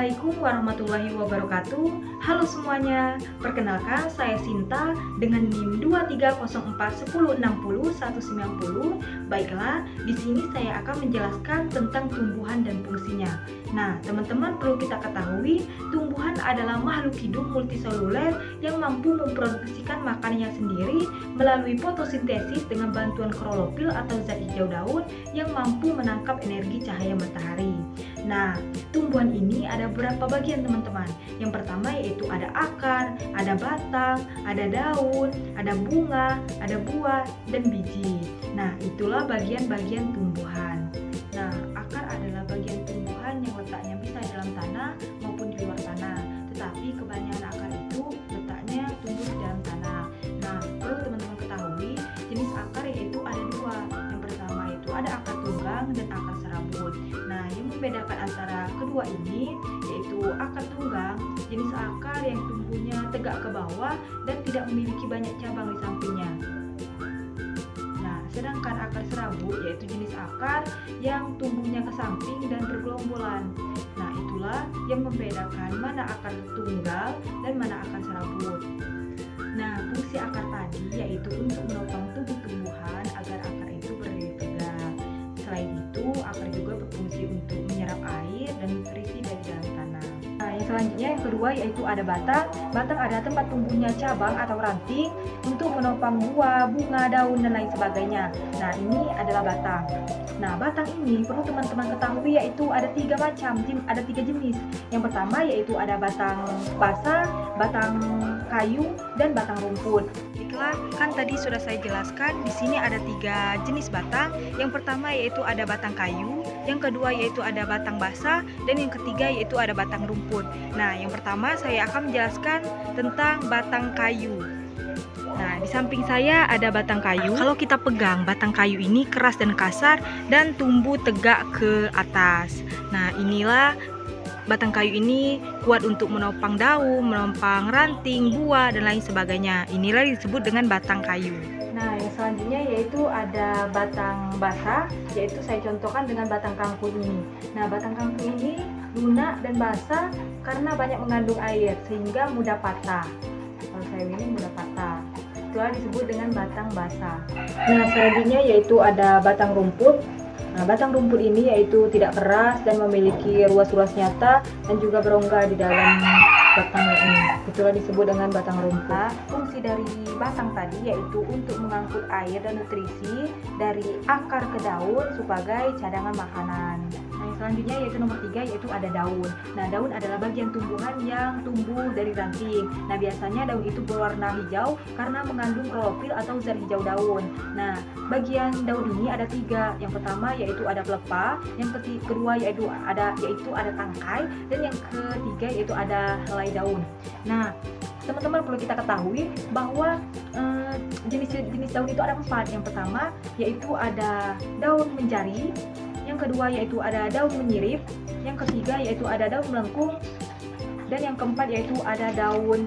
Assalamualaikum warahmatullahi wabarakatuh. Halo semuanya, perkenalkan saya Sinta dengan NIM 23041060-190. Baiklah, di sini saya akan menjelaskan tentang tumbuhan dan fungsinya. Nah, teman-teman perlu kita ketahui, tumbuhan adalah makhluk hidup multiseluler yang mampu memproduksikan makanannya sendiri melalui fotosintesis dengan bantuan klorofil atau zat hijau daun yang mampu menangkap energi cahaya matahari. Nah, tumbuhan ini ada beberapa bagian teman-teman. Yang pertama yaitu ada akar, ada batang, ada daun, ada bunga, ada buah, dan biji. Nah, itulah bagian-bagian tumbuhan. Nah, akar adalah bagian tumbuhan yang letaknya bisa dalam tanah maupun di luar tanah. Tetapi kebanyakan akar itu letaknya tumbuh di dalam tanah. Nah, perlu teman-teman ketahui, jenis akar yaitu ada dua. Yang pertama yaitu ada akar tunggang dan akar serabut. Nah, yang membedakan antara kedua ini yaitu akar tunggang, jenis akar yang tumbuhnya tegak ke bawah dan tidak memiliki banyak cabang di sampingnya. Nah, sedangkan akar serabut yaitu jenis akar yang tumbuhnya ke samping dan bergelombolan. Nah, itulah yang membedakan mana akar tunggal dan mana akar serabut. Nah, fungsi akar tadi yaitu untuk menopang tubuh tumbuhan agar akar itu berdiri tegak. Selain itu, akar juga berfungsi untuk menyerap air dan nutrisi dari dalam tanah. Nah, yang selanjutnya yang kedua yaitu ada batang. Batang adalah tempat tumbuhnya cabang atau ranting untuk menopang buah, bunga, daun, dan lain sebagainya. Nah, ini adalah batang. Nah, batang ini perlu teman-teman ketahui yaitu ada tiga macam, ada tiga jenis. Yang pertama yaitu ada batang basah, batang kayu, dan batang rumput. Baiklah, kan tadi sudah saya jelaskan di sini ada tiga jenis batang. Yang pertama yaitu ada batang kayu, yang kedua yaitu ada batang basah, dan yang ketiga yaitu ada batang rumput. Nah, yang pertama saya akan menjelaskan tentang batang kayu. Nah, di samping saya ada batang kayu. Kalau kita pegang batang kayu ini keras dan kasar dan tumbuh tegak ke atas. Nah, inilah batang kayu ini kuat untuk menopang daun, menopang ranting, buah, dan lain sebagainya. Inilah disebut dengan batang kayu. Nah, yang selanjutnya yaitu ada batang basah, yaitu saya contohkan dengan batang kangkung ini. Nah, batang kangkung ini lunak dan basah karena banyak mengandung air sehingga mudah patah. Kalau saya ini mudah patah. Itulah disebut dengan batang basah. Nah, selanjutnya yaitu ada batang rumput. Nah, batang rumput ini yaitu tidak keras dan memiliki ruas-ruas nyata dan juga berongga di dalam batangnya ini. Itulah disebut dengan batang rumput. Fungsi dari batang tadi yaitu untuk mengangkut air dan nutrisi dari akar ke daun sebagai cadangan makanan. Nah, yang selanjutnya yaitu nomor 3 yaitu ada daun. Nah, daun adalah bagian tumbuhan yang tumbuh dari ranting. Nah, biasanya daun itu berwarna hijau karena mengandung klorofil atau zat hijau daun. Nah, bagian daun ini ada 3. Yang pertama yaitu ada pelepah, yang kedua yaitu ada tangkai, dan yang ketiga yaitu ada helai daun. Nah, teman-teman perlu kita ketahui bahwa jenis-jenis daun itu ada 4. Yang pertama yaitu ada daun menjari, yang kedua yaitu ada daun menyirip, yang ketiga yaitu ada daun melengkung, dan yang keempat yaitu ada daun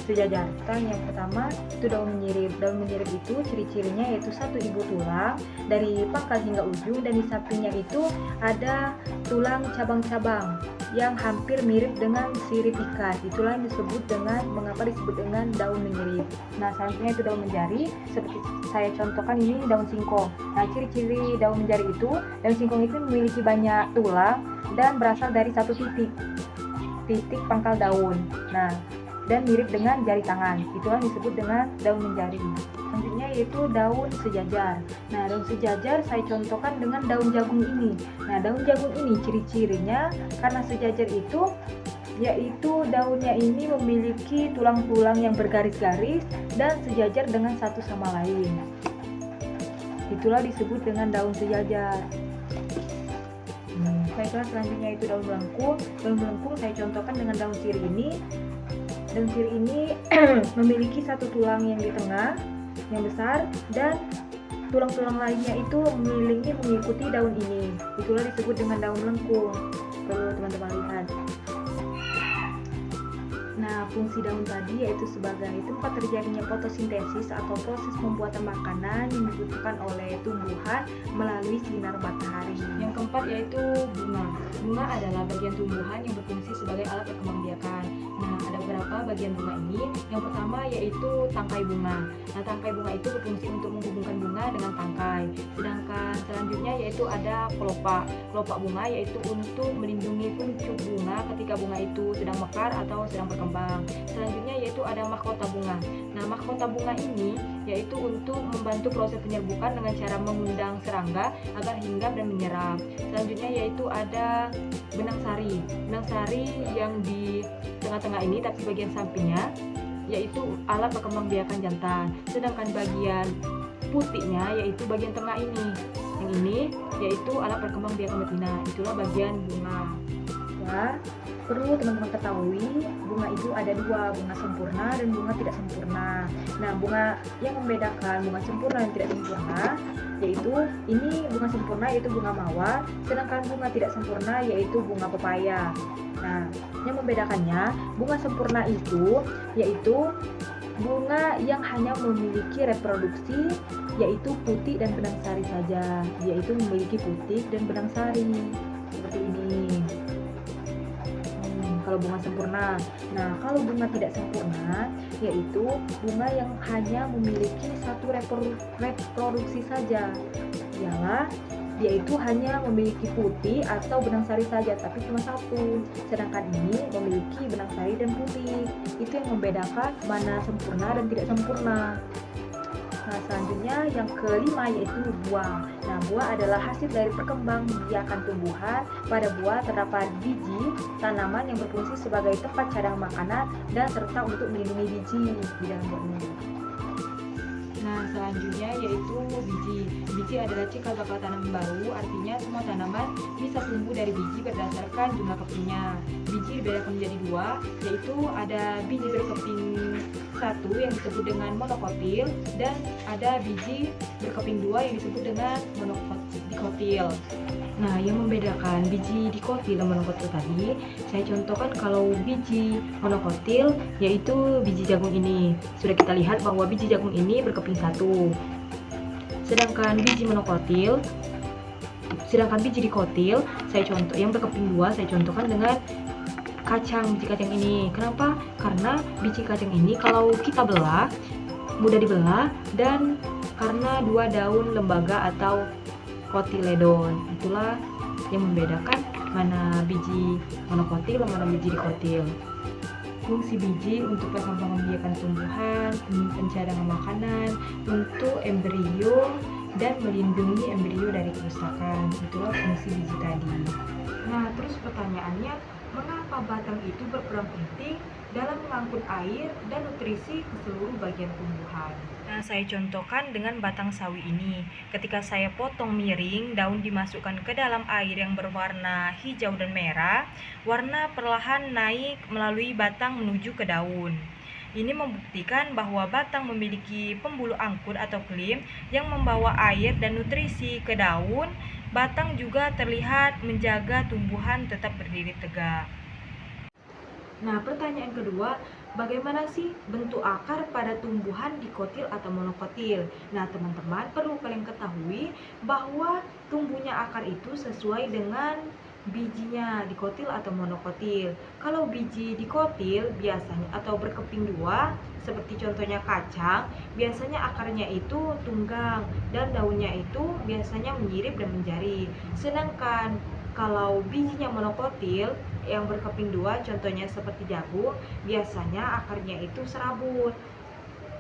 sejajar. Yang pertama itu daun menyirip. Daun menyirip itu ciri-cirinya yaitu satu ibu tulang dari pangkal hingga ujung, dan di sampingnya itu ada tulang cabang-cabang yang hampir mirip dengan sirip ikan. Itulah yang disebut dengan mengapa disebut dengan daun menyirip. Nah, selanjutnya itu daun menjari, seperti saya contohkan ini daun singkong. Nah, ciri-ciri daun menjari itu, daun singkong itu memiliki banyak tulang dan berasal dari satu titik pangkal daun. Nah, dan mirip dengan jari tangan. Itulah disebut dengan daun menjari. Selanjutnya yaitu daun sejajar. Nah, daun sejajar saya contohkan dengan daun jagung ini. Nah, daun jagung ini ciri-cirinya karena sejajar itu yaitu daunnya ini memiliki tulang-tulang yang bergaris-garis dan sejajar dengan satu sama lain. Itulah disebut dengan daun sejajar. Baiklah, selanjutnya itu daun melengkung. Daun melengkung saya contohkan dengan daun sirih ini. Daun sirih ini memiliki satu tulang yang di tengah, yang besar, dan tulang-tulang lainnya itu mengikuti daun ini. Itulah disebut dengan daun melengkung. Perlu teman-teman lihat. Nah, fungsi daun tadi yaitu sebagai tempat terjadinya fotosintesis atau proses pembuatan makanan yang dibutuhkan oleh tumbuhan melalui sinar matahari. Yang keempat yaitu bunga. bunga adalah bagian tumbuhan yang berfungsi sebagai alat perkembangbiakan. Nah, ada beberapa bagian bunga ini. Yang pertama yaitu tangkai bunga. Nah, tangkai bunga itu berfungsi untuk menghubungkan bunga dengan tangkai. Sedangkan selanjutnya yaitu ada kelopak. Kelopak bunga yaitu untuk melindungi kuncup bunga ketika bunga itu sedang mekar atau sedang berkembang. Selanjutnya yaitu ada mahkota bunga. Nah, mahkota bunga ini yaitu untuk membantu proses penyerbukan dengan cara mengundang serangga agar hinggap dan menyerap. Selanjutnya yaitu ada benang sari. Benang sari yang di tengah-tengah ini tapi bagian sampingnya yaitu alat perkembangbiakan jantan. Sedangkan bagian putihnya yaitu bagian tengah ini. Yang ini yaitu alat perkembangbiakan betina. Itulah bagian bunga. Ya, perlu teman-teman ketahui, bunga itu ada dua, bunga sempurna dan bunga tidak sempurna. Nah, bunga yang membedakan bunga sempurna dan tidak sempurna yaitu ini bunga sempurna yaitu bunga mawar, sedangkan bunga tidak sempurna yaitu bunga pepaya. Nah, yang membedakannya, bunga sempurna itu yaitu bunga yang hanya memiliki reproduksi yaitu putik dan benang sari saja, yaitu memiliki putik dan benang sari seperti ini. Kalau bunga sempurna. Nah, kalau bunga tidak sempurna yaitu bunga yang hanya memiliki satu reproduksi saja. Ialah dia itu hanya memiliki putih atau benang sari saja, tapi cuma satu. Sedangkan ini memiliki benang sari dan putih. Itu yang membedakan mana sempurna dan tidak sempurna. Nah, selanjutnya yang kelima yaitu buah. Nah, buah adalah hasil dari perkembangbiakan tumbuhan. Pada buah terdapat biji tanaman yang berfungsi sebagai tempat cadang makanan dan serta untuk melindungi biji di dalam buahnya. Nah, selanjutnya yaitu biji. Biji adalah cikal bakal tanaman baru, artinya semua tanaman bisa tumbuh dari biji berdasarkan jumlah kepingnya. Biji dibedakan menjadi dua, yaitu ada biji berkeping satu yang disebut dengan monokotil dan ada biji berkeping dua yang disebut dengan monodikotil. Nah, yang membedakan biji dikotil dan monokotil tadi, saya contohkan kalau biji monokotil yaitu biji jagung ini. Sudah kita lihat bahwa biji jagung ini berkeping satu. Sedangkan biji dikotil, yang berkeping dua, saya contohkan dengan biji kacang ini. Kenapa? Karena biji kacang ini kalau kita belah, mudah dibelah dan karena dua daun lembaga atau kotiledon. Itulah yang membedakan mana biji monokotil dan mana biji dikotil. Fungsi biji untuk perkembangbiakan tumbuhan, pencadangan makanan, untuk embrio dan melindungi embrio dari kerusakan. Itulah fungsi biji tadi. Nah, terus pertanyaannya, mengapa batang itu berperan penting dalam mengangkut air dan nutrisi ke seluruh bagian tumbuhan? Nah, saya contohkan dengan batang sawi ini. Ketika saya potong miring, daun dimasukkan ke dalam air yang berwarna hijau dan merah, warna perlahan naik melalui batang menuju ke daun. Ini membuktikan bahwa batang memiliki pembuluh angkut atau klim yang membawa air dan nutrisi ke daun. Batang juga terlihat menjaga tumbuhan tetap berdiri tegak. Nah, pertanyaan kedua, bagaimana sih bentuk akar pada tumbuhan dikotil atau monokotil? Nah, teman-teman perlu kalian ketahui bahwa tumbuhnya akar itu sesuai dengan bijinya dikotil atau monokotil. Kalau biji dikotil biasanya atau berkeping dua, seperti contohnya kacang, biasanya akarnya itu tunggang dan daunnya itu biasanya menyirip dan menjari. Sedangkan kalau bijinya monokotil yang berkeping dua, contohnya seperti jagung, biasanya akarnya itu serabut.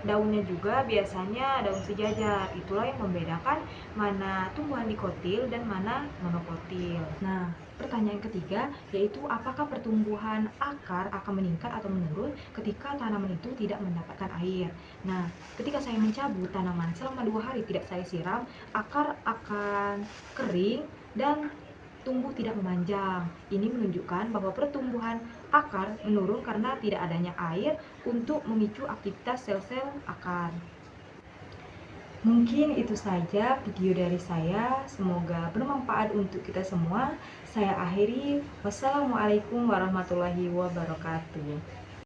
Daunnya juga biasanya daun sejajar. Itulah yang membedakan mana tumbuhan dikotil dan mana monokotil. Nah, pertanyaan ketiga yaitu apakah pertumbuhan akar akan meningkat atau menurun ketika tanaman itu tidak mendapatkan air. Nah, ketika saya mencabut tanaman selama 2 hari tidak saya siram, akar akan kering dan tumbuh tidak memanjang. Ini menunjukkan bahwa pertumbuhan akar menurun karena tidak adanya air untuk memicu aktivitas sel-sel akar. Mungkin itu saja video dari saya. Semoga bermanfaat untuk kita semua. Saya akhiri. Wassalamualaikum warahmatullahi wabarakatuh.